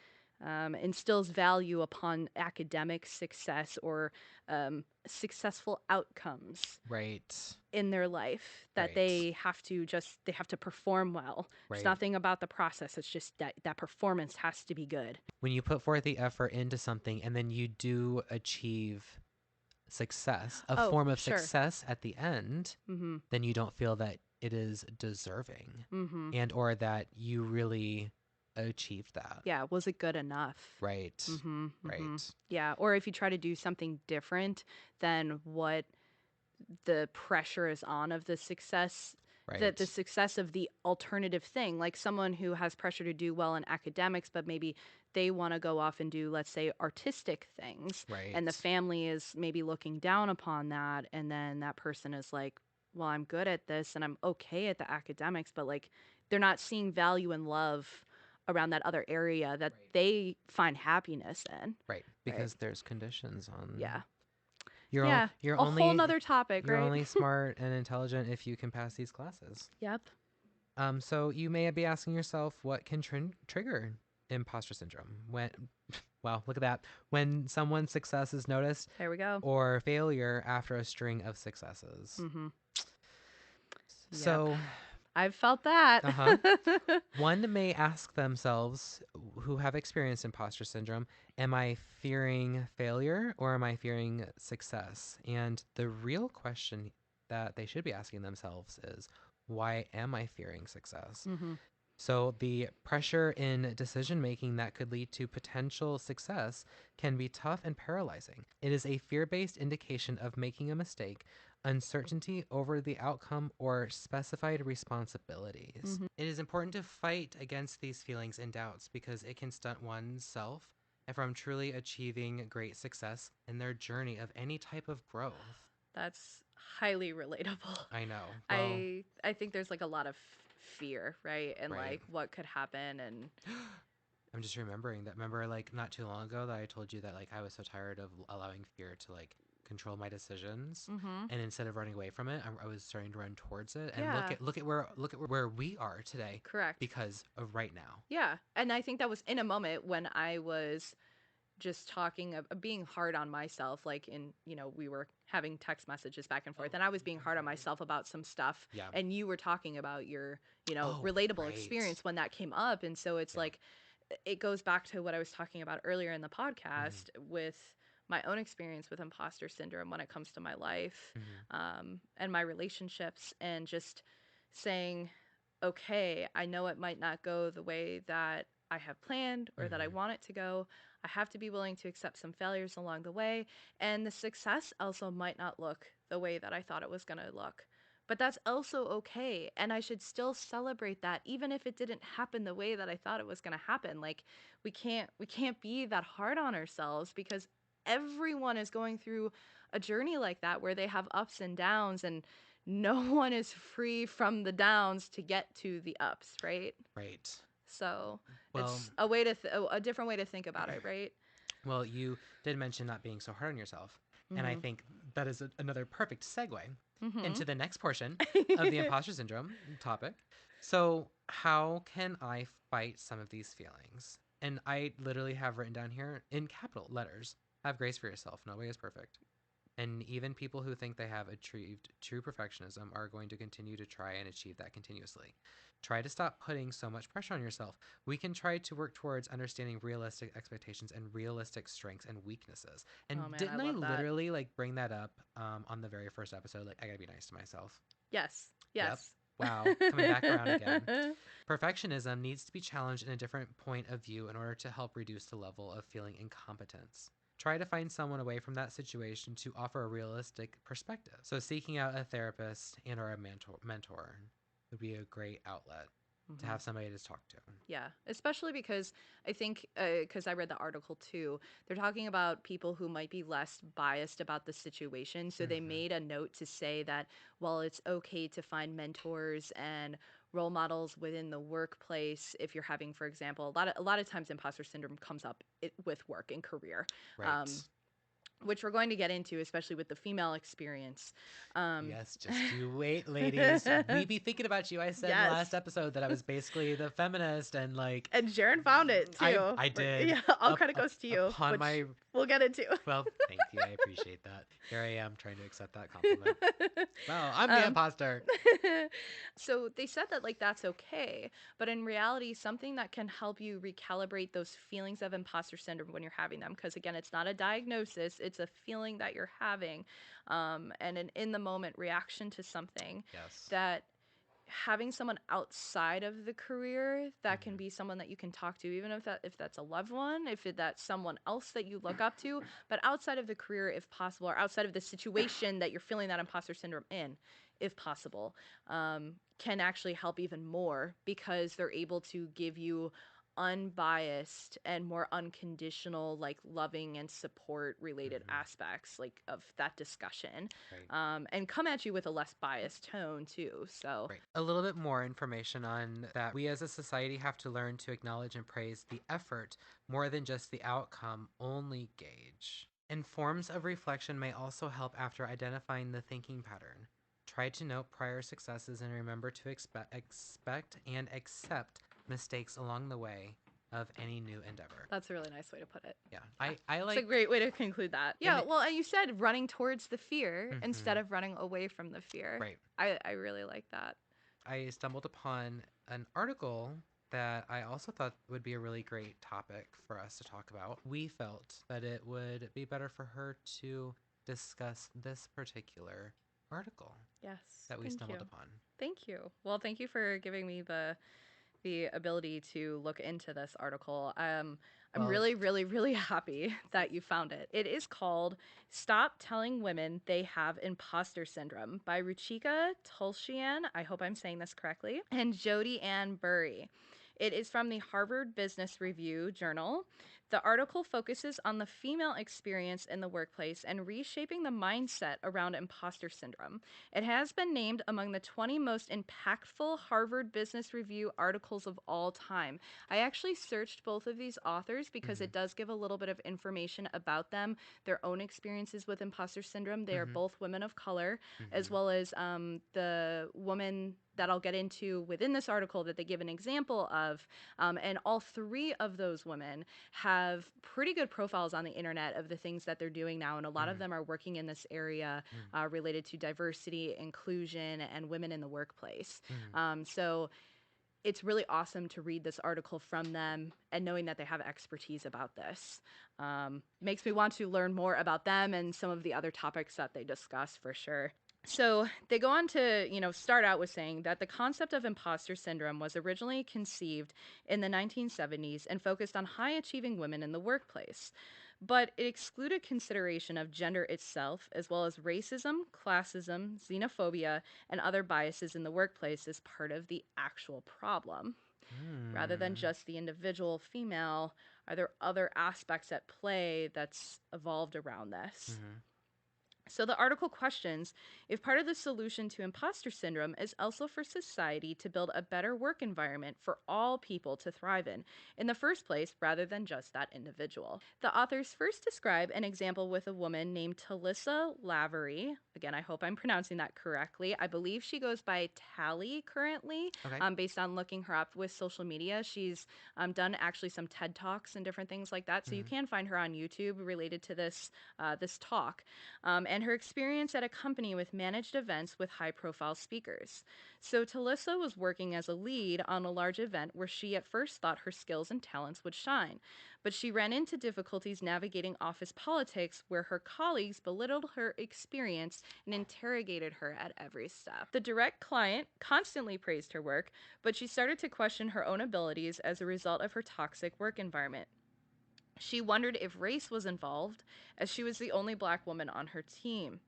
instills value upon academic success or successful outcomes Right. in their life that Right. they have to perform well. There's Right. nothing about the process. It's just that performance has to be good. When you put forth the effort into something and then you do achieve success, a Oh, form of sure. success at the end, Mhm. then you don't feel that it is deserving Mhm. and or that you really achieved that. Yeah, was it good enough? Right. Mhm. Mhm. Right. Yeah, or if you try to do something different than what the pressure is on of the success, that the Right. success of the alternative thing, like someone who has pressure to do well in academics but maybe they want to go off and do, let's say, artistic things, and the Right. family is maybe looking down upon that, and then that person is like, well, I'm good at this and I'm okay at the academics, but like they're not seeing value and love around that other area that they find happiness in, Right. right? Because there's conditions on Yeah. Yeah, a whole nother topic, you're right? only smart and intelligent if you can pass these classes. Yep. So you may be asking yourself, what can trigger imposter syndrome? When, well, look at that. When someone's success is noticed There we go. or failure after a string of successes. Mm-hmm. Yep. So, I've felt that. uh-huh. One may ask themselves who have experienced imposter syndrome, am I fearing failure or am I fearing success? And the real question that they should be asking themselves is, why am I fearing success? Mm-hmm. So, the pressure in decision making that could lead to potential success can be tough and paralyzing. It is a fear based indication of making a mistake, uncertainty over the outcome, or specified responsibilities. Mm-hmm. It is important to fight against these feelings and doubts because it can stunt one's self from truly achieving great success in their journey of any type of growth. That's highly relatable. I know. Well, I think there's like a lot of fear, right? And right. like what could happen and I'm just remembering that. Remember, like, not too long ago that I told you that, like, I was so tired of allowing fear to, like, control my decisions, mm-hmm. and instead of running away from it, I was starting to run towards it. And Yeah, look at where we are today correct. because of right now. Yeah. And I think that was in a moment when I was just talking of being hard on myself, like in, we were having text messages back and forth, Oh, and I was being I'm hard on sorry. myself about some stuff, Yeah. and you were talking about your, Oh, relatable right. experience when that came up. And so it's Yeah. like, it goes back to what I was talking about earlier in the Mm-hmm. podcast with my own experience with imposter syndrome when it comes to my life, Mm-hmm. and my relationships, and just saying, okay, I know it might not go the way that I have planned or that I Mm-hmm. want it to go. I have to be willing to accept some failures along the way. And the success also might not look the way that I thought it was going to look. But that's also okay. And I should still celebrate that even if it didn't happen the way that I thought it was going to happen. Like, we can't be that hard on ourselves, because everyone is going through a journey like that where they have ups and downs, and no one is free from the downs to get to the ups, right? Right. So Well, it's a different way to think about it, right? well, you did mention not being so hard on yourself, and I Mm-hmm. think that is another perfect segue Mm-hmm. into the next portion of the imposter syndrome topic. So, how can I fight some of these feelings? And I literally have written down here in capital letters: have grace for yourself. Nobody is perfect. And even people who think they have achieved true perfectionism are going to continue to try and achieve that continuously. Try to stop putting so much pressure on yourself. We can try to work towards understanding realistic expectations and realistic strengths and weaknesses. Oh And man, I didn't I love that. literally like bring that up on the very first episode? Like, I gotta be nice to myself. Yes. Yep. Yes. Wow. Coming back around again. Perfectionism needs to be challenged in a different point of view in order to help reduce the level of feeling incompetence. Try to find someone away from that situation to offer a realistic perspective. So seeking out a therapist and or a mentor would be a great outlet to Mm-hmm. have somebody to talk to. Yeah, especially because I think, because I read the article too, they're talking about people who might be less biased about the situation. So they Mm-hmm. made a note to say that while it's okay to find mentors and role models within the workplace, if you're having, for example, a lot of times imposter syndrome comes up with work and career. Right. Um, which we're going to get into, especially with the female experience. Um, Yes, just you wait, ladies. We be thinking about you. I said last yes. episode that I was basically the feminist, and like And Jaron found it too. I did Yeah, all credit goes to you, upon which my we'll get into. well, thank you. I appreciate that. Here I am trying to accept that compliment. Well, I'm the um, imposter. so they said that like that's okay, but in reality, something that can help you recalibrate those feelings of imposter syndrome when you're having them, because again, it's not a diagnosis; it's a feeling that you're having, and an in the moment reaction to something Yes. that having someone outside of the career that can Hmm. be someone that you can talk to, even if that's a loved one, that's someone else that you look up to, but outside of the career if possible, or outside of the situation that you're feeling that imposter syndrome in, if possible, can actually help even more, because they're able to give you unbiased and more unconditional, like loving and support related Hmm. aspects like of that discussion, Right. and come at you with a less biased tone too. So Right. A little bit more information on that. We as a society have to learn to acknowledge and praise the effort more than just the outcome only gauge. And forms of reflection may also help after identifying the thinking pattern. Try to note prior successes and remember to expect and accept mistakes along the way of any new endeavor. that's a really nice way to put it. Yeah. Yeah. I It's a like great way to conclude that. Yeah, and well, and you said running towards the fear instead mhm, of running away from the fear. right. I really like that. I stumbled upon an article that I also thought would be a really great topic for us to talk about. We felt that it would be better for her to discuss this particular article Yes. that we Thank stumbled you. upon. Thank you. Well, thank you for giving me the ability to look into this article. I'm Well, really, really, really happy that you found it. It is called Stop Telling Women They Have Imposter Syndrome by Ruchika Tulshian. I hope I'm saying this correctly. And Jodi Ann Burry. It is from the Harvard Business Review Journal. The article focuses on the female experience in the workplace and reshaping the mindset around imposter syndrome. It has been named among the 20 most impactful Harvard Business Review articles of all time. I actually searched both of these authors because mm-hmm, it does give a little bit of information about them, their own experiences with imposter syndrome. They are mm-hmm, both women of color, as mm-hmm, well as the woman that I'll get into within this article that they give an example of. And all three of those women have pretty good profiles on the internet of the things that they're doing now. And a lot of them are working in this area related to diversity, inclusion, and women in the workplace. So it's really awesome to read this article from them and knowing that they have expertise about this. Makes me want to learn more about them and some of the other topics that they discuss for sure. So they go on to, start out with saying that the concept of imposter syndrome was originally conceived in the 1970s and focused on high achieving women in the workplace. But it excluded consideration of gender itself, as well as racism, classism, xenophobia, and other biases in the workplace as part of the actual problem. Rather than just the individual female, are there other aspects at play that's evolved around this? So the article questions if part of the solution to imposter syndrome is also for society to build a better work environment for all people to thrive in the first place, rather than just that individual. The authors first describe an example with a woman named Talissa Lavery. Again, I hope I'm pronouncing that correctly. I believe she goes by Tally currently, based on looking her up with social media. She's done actually some TED Talks and different things like that, so you can find her on YouTube related to this talk. And her experience at a company with managed events with high-profile speakers. So Talissa was working as a lead on a large event where she at first thought her skills and talents would shine, but she ran into difficulties navigating office politics where her colleagues belittled her experience and interrogated her at every step. The direct client constantly praised her work, but she started to question her own abilities as a result of her toxic work environment. She wondered if race was involved, as she was the only Black woman on her team.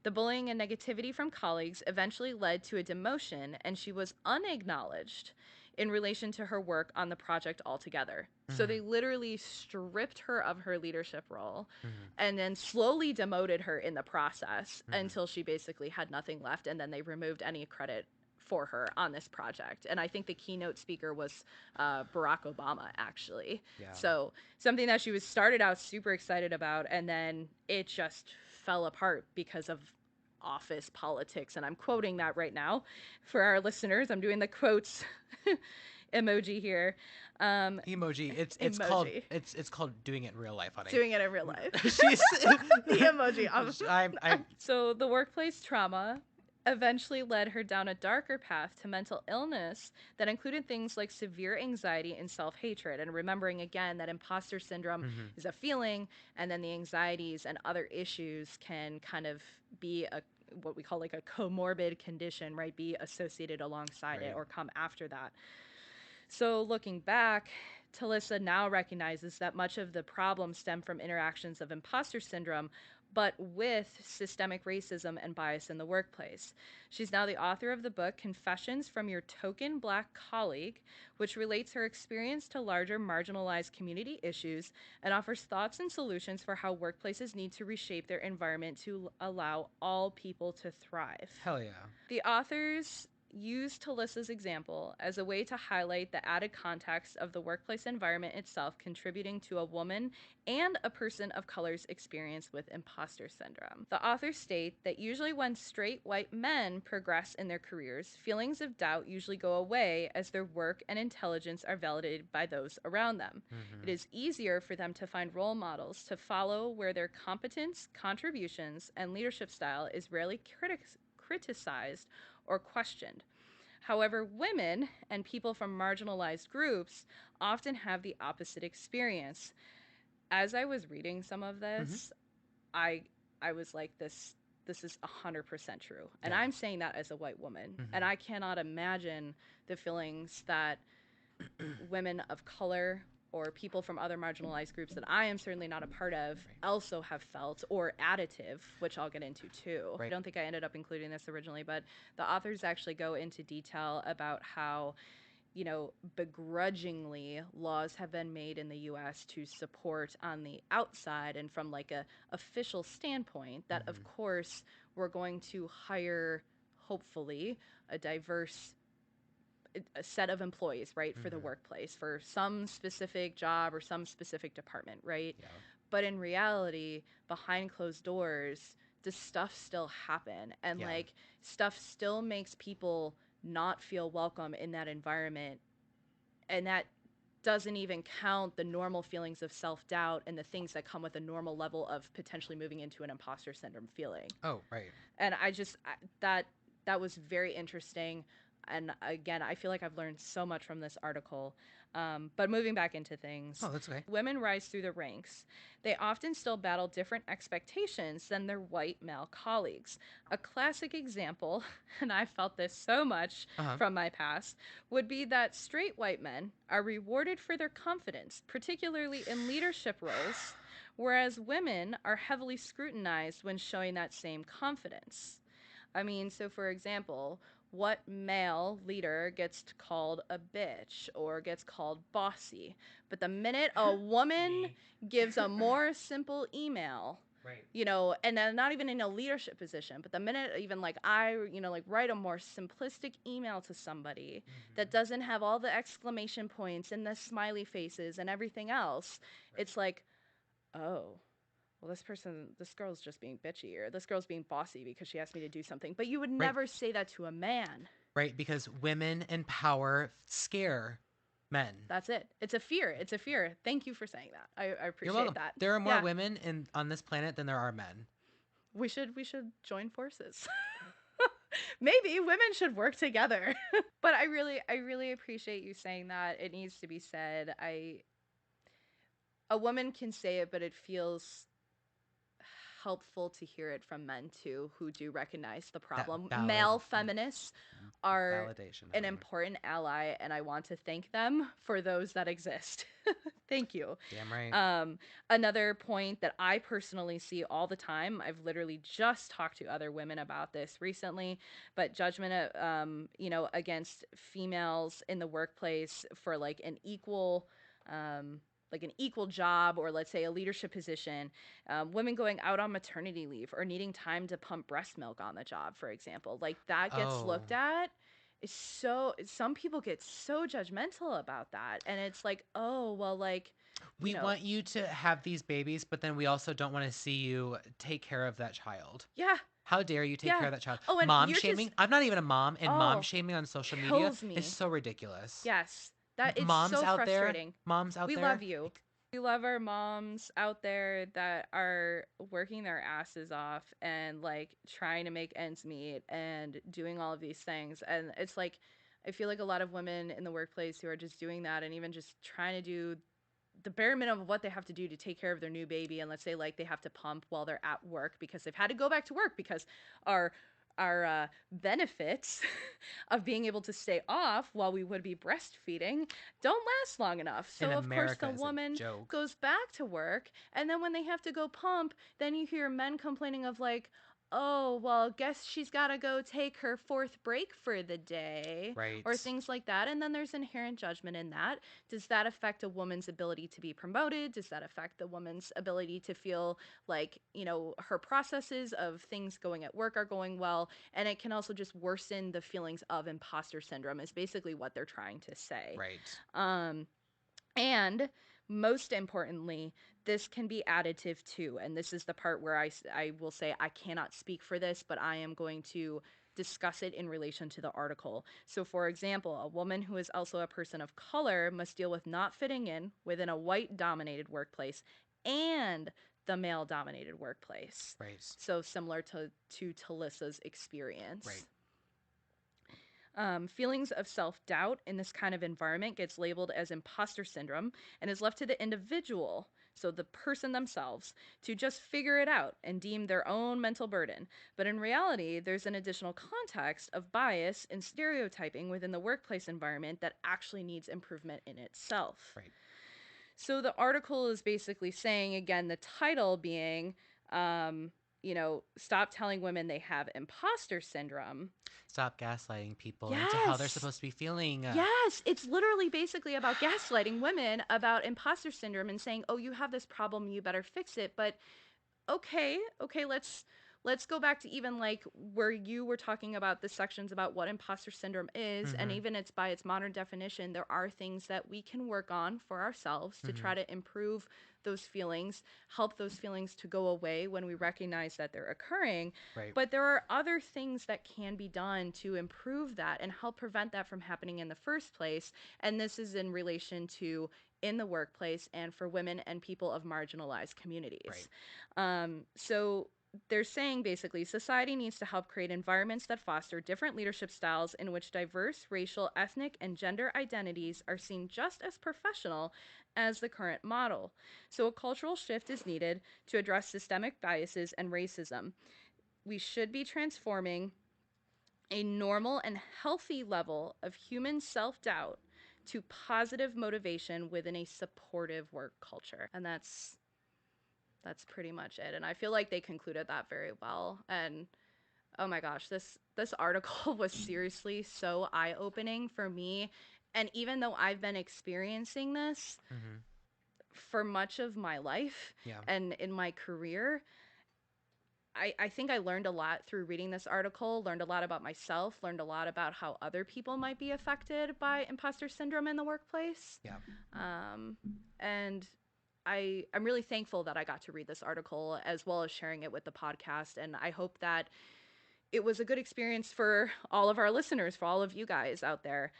The bullying and negativity from colleagues eventually led to a demotion, and she was unacknowledged in relation to her work on the project altogether. So they literally stripped her of her leadership role and then slowly demoted her in the process until she basically had nothing left, and then they removed any credit for her on this project. And I think the keynote speaker was Barack Obama, actually. Yeah. So something that she was started out super excited about, and then it just fell apart because of office politics. And I'm quoting that right now for our listeners. I'm doing the quotes emoji here. Emoji. It's Emoji. called doing it in real life, honey. Doing it in real life. She's the emoji. I'm So the workplace trauma eventually led her down a darker path to mental illness that included things like severe anxiety and self-hatred. And remembering again that imposter syndrome is a feeling, and then the anxieties and other issues can kind of be what we call like a comorbid condition, right? Be associated alongside it or come after that. So looking back, Talissa now recognizes that much of the problem stemmed from interactions of imposter syndrome, but with systemic racism and bias in the workplace. She's now the author of the book Confessions from Your Token Black Colleague, which relates her experience to larger marginalized community issues and offers thoughts and solutions for how workplaces need to reshape their environment to allow all people to thrive. Hell yeah. The authors use Talissa's example as a way to highlight the added context of the workplace environment itself contributing to a woman and a person of color's experience with imposter syndrome. The authors state that usually when straight white men progress in their careers, feelings of doubt usually go away as their work and intelligence are validated by those around them. It is easier for them to find role models to follow where their competence, contributions, and leadership style is rarely criticized or questioned. However, women and people from marginalized groups often have the opposite experience. As I was reading some of this, I was like, this is 100% true. And I'm saying that as a white woman. And I cannot imagine the feelings that women of color or people from other marginalized groups that I am certainly not a part of also have felt, or additive, which I'll get into too. I don't think I ended up including this originally, but the authors actually go into detail about how, begrudgingly laws have been made in the US to support on the outside and from like a official standpoint that of course we're going to hire, hopefully, a diverse a set of employees, right, for the workplace, for some specific job or some specific department, right? Yeah. But in reality, behind closed doors, does stuff still happen? And like stuff still makes people not feel welcome in that environment. And that doesn't even count the normal feelings of self-doubt and the things that come with a normal level of potentially moving into an imposter syndrome feeling. Oh, right. And that was very interesting. And again, I feel like I've learned so much from this article. But moving back into things, Oh, that's okay. women rise through the ranks. They often still battle different expectations than their white male colleagues. A classic example, and I felt this so much Uh-huh. from my past, would be that straight white men are rewarded for their confidence, particularly in leadership roles, whereas women are heavily scrutinized when showing that same confidence. I mean, so for example, what male leader gets called a bitch or gets called bossy? But the minute a woman gives a more simple email, Right. and then not even in a leadership position, but the minute even like like write a more simplistic email to somebody that doesn't have all the exclamation points and the smiley faces and everything else, it's like, oh, well, this girl's just being bitchy, or this girl's being bossy because she asked me to do something. But you would Right. never say that to a man. Right, because women in power scare men. That's it. It's a fear. It's a fear. Thank you for saying that. I You're appreciate welcome. that. There are more Yeah. women on this planet than there are men. We should join forces. Maybe women should work together. But I really appreciate you saying that. It needs to be said. A woman can say it, but it feels helpful to hear it from men too, who do recognize the problem. Male feminists are Validation. an important ally, and I want to thank them for those that exist. Thank you. Damn right. Another point that I personally see all the time, I've literally just talked to other women about this recently, but judgment, against females in the workplace for like an equal job, or let's say a leadership position, women going out on maternity leave or needing time to pump breast milk on the job, for example, like that gets Oh. looked at. Is so Some people get so judgmental about that, and it's like, oh well, like, We want you to have these babies, but then we also don't want to see you take care of that child. yeah, How dare you take yeah. care of that child? Oh, and Mom you're just, shaming? I'm not even a mom, and mom oh, shaming on social media kills is me. so ridiculous. Yes, that it's Moms so out there, frustrating. moms out We there, love you. like, We love our moms out there that are working their asses off and like trying to make ends meet and doing all of these things. And it's like, I feel like a lot of women in the workplace who are just doing that and even just trying to do the bare minimum of what they have to do to take care of their new baby, and let's say like they have to pump while they're at work because they've had to go back to work because our our benefits of being able to stay off while we would be breastfeeding don't last long enough. in So of course America the is a woman joke. goes back to work, and then when they have to go pump, then you hear men complaining of like, oh, well, guess she's got to go take her fourth break for the day, Right. or things like that. And then there's inherent judgment in that. Does that affect a woman's ability to be promoted? Does that affect the woman's ability to feel like, her processes of things going at work are going well? And it can also just worsen the feelings of imposter syndrome, is basically what they're trying to say. Right. Um, and most importantly, this can be additive too. And this is the part where I will say I cannot speak for this, but I am going to discuss it in relation to the article. So, for example, a woman who is also a person of color must deal with not fitting in within a white dominated workplace and the male dominated workplace. Right. So, similar to Talissa's experience. Right. Feelings of self-doubt in this kind of environment gets labeled as imposter syndrome and is left to the individual, so the person themselves, to just figure it out and deem their own mental burden. But in reality, there's an additional context of bias and stereotyping within the workplace environment that actually needs improvement in itself. Right. So the article is basically saying, again, the title being, stop telling women they have imposter syndrome. Stop gaslighting people into how they're Yes. supposed to be feeling. Yes, it's literally basically about gaslighting women about imposter syndrome and saying, "Oh, you have this problem, you better fix it." But okay, let's go back to even like where you were talking about the sections about what imposter syndrome is, and even it's by its modern definition, there are things that we can work on for ourselves to try to improve those feelings, help those feelings to go away when we recognize that they're occurring. Right. But there are other things that can be done to improve that and help prevent that from happening in the first place. And this is in relation to in the workplace and for women and people of marginalized communities. So they're saying basically society needs to help create environments that foster different leadership styles in which diverse racial, ethnic, and gender identities are seen just as professional as the current model. So a cultural shift is needed to address systemic biases and racism. We should be transforming a normal and healthy level of human self-doubt to positive motivation within a supportive work culture. And that's pretty much it. And I feel like they concluded that very well. And oh my gosh, this article was seriously so eye-opening for me. And even though I've been experiencing this for much of my life and in my career, I think I learned a lot through reading this article, learned a lot about myself, learned a lot about how other people might be affected by imposter syndrome in the workplace. And I'm really thankful that I got to read this article as well as sharing it with the podcast. And I hope that it was a good experience for all of our listeners, for all of you guys out there.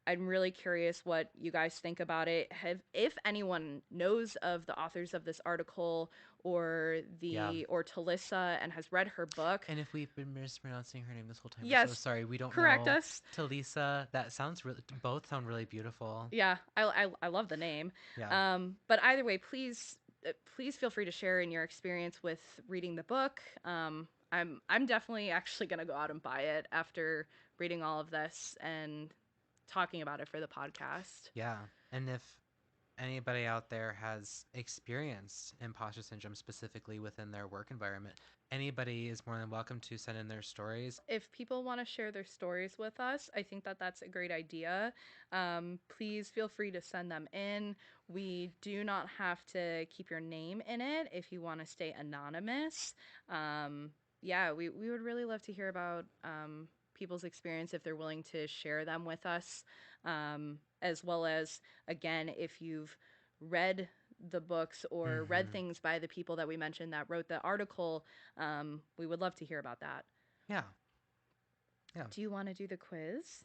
I'm really curious what you guys think about it. If anyone knows of the authors of this article or Talissa and has read her book. And if we've been mispronouncing her name this whole time, yes, we're so sorry. We don't correct know. us. Talissa, that sounds both sound really beautiful. Yeah, I love the name. Yeah. But either way, please feel free to share in your experience with reading the book. I'm definitely actually going to go out and buy it after reading all of this and talking about it for the podcast. Yeah. And if anybody out there has experienced imposter syndrome specifically within their work environment, anybody is more than welcome to send in their stories. If people want to share their stories with us, I think that that's a great idea. Please feel free to send them in. We do not have to keep your name in it if you want to stay anonymous. Yeah, we would really love to hear about people's experience if they're willing to share them with us, as well as, again, if you've read the books or read things by the people that we mentioned that wrote the article, we would love to hear about that. Yeah. Do you want to do the quiz?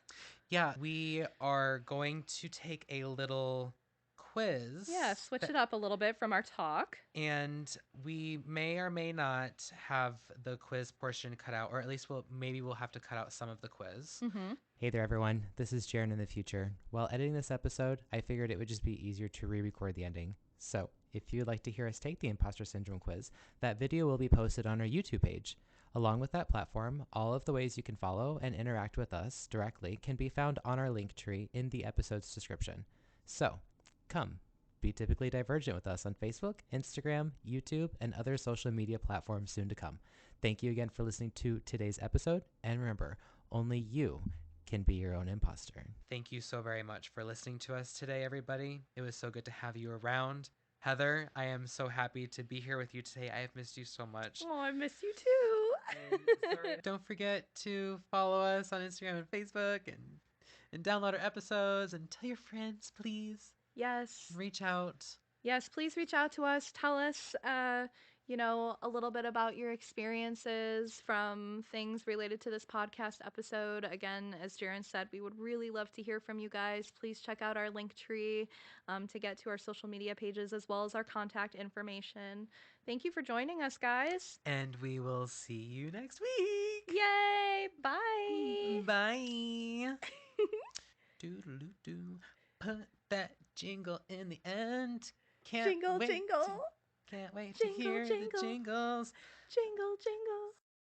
Yeah, we are going to take a little quiz. Yeah, switch it up a little bit from our talk. And we may or may not have the quiz portion cut out, or at least we'll have to cut out some of the quiz. Hey there, everyone. This is Jaron in the future. While editing this episode, I figured it would just be easier to re-record the ending. So if you'd like to hear us take the imposter syndrome quiz, that video will be posted on our YouTube page. Along with that platform, all of the ways you can follow and interact with us directly can be found on our link tree in the episode's description. So, come, be typically divergent with us on Facebook, Instagram, YouTube, and other social media platforms soon to come. Thank you again for listening to today's episode, and remember, only you can be your own imposter. Thank you so very much for listening to us today, everybody. It was so good to have you around. Heather, I am so happy to be here with you today. I have missed you so much. Oh, I miss you too. Don't forget to follow us on Instagram and Facebook and download our episodes and tell your friends, please. Yes. Reach out. Yes, please reach out to us. Tell us, a little bit about your experiences from things related to this podcast episode. Again, as Jaron said, we would really love to hear from you guys. Please check out our link tree to get to our social media pages as well as our contact information. Thank you for joining us, guys. And we will see you next week. Yay! Bye! Bye! Doodle-doo-doo. Put that jingle in the end. Can't jingle, wait jingle. Can't wait jingle, to hear jingle. the jingles. Jingle, jingle.